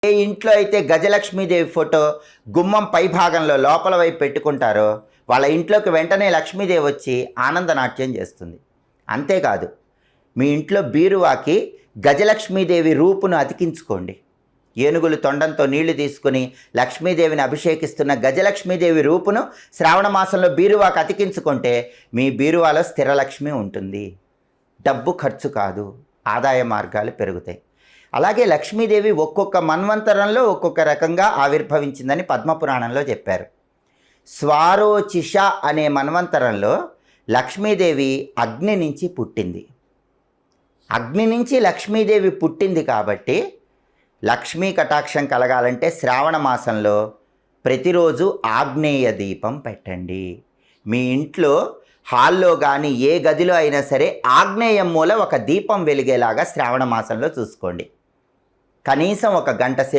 ఏ ఇంట్లో అయితే గజలక్ష్మీదేవి ఫోటో గుమ్మం పై భాగంలో లోపల వైపు పెట్టుకుంటారో వాళ్ళ ఇంట్లోకి వెంటనే లక్ష్మీదేవి వచ్చి ఆనందనాట్యం చేస్తుంది. అంతేకాదు, మీ ఇంట్లో బీరువాకి గజలక్ష్మీదేవి రూపును అతికించుకోండి. ఏనుగులు తొండంతో నీళ్లు తీసుకుని లక్ష్మీదేవిని అభిషేకిస్తున్న గజలక్ష్మీదేవి రూపును శ్రావణ మాసంలో బీరువాకి అతికించుకుంటే మీ బీరువాలో స్థిరలక్ష్మి ఉంటుంది. డబ్బు ఖర్చు కాదు, ఆదాయ మార్గాలు పెరుగుతాయి. అలాగే లక్ష్మీదేవి ఒక్కొక్క మన్వంతరంలో ఒక్కొక్క రకంగా ఆవిర్భవించిందని పద్మపురాణంలో చెప్పారు. స్వారోచిష అనే మన్వంతరంలో లక్ష్మీదేవి అగ్ని నుంచి పుట్టింది. అగ్ని నుంచి లక్ష్మీదేవి పుట్టింది కాబట్టి లక్ష్మీ కటాక్షం కలగాలంటే శ్రావణ మాసంలో ప్రతిరోజు ఆగ్నేయ దీపం పెట్టండి. మీ ఇంట్లో హాల్లో కానీ ఏ గదిలో అయినా సరే ఆగ్నేయం మూల ఒక దీపం వెలిగేలాగా శ్రావణ మాసంలో చూసుకోండి. కనీసం 1 గంట సేపు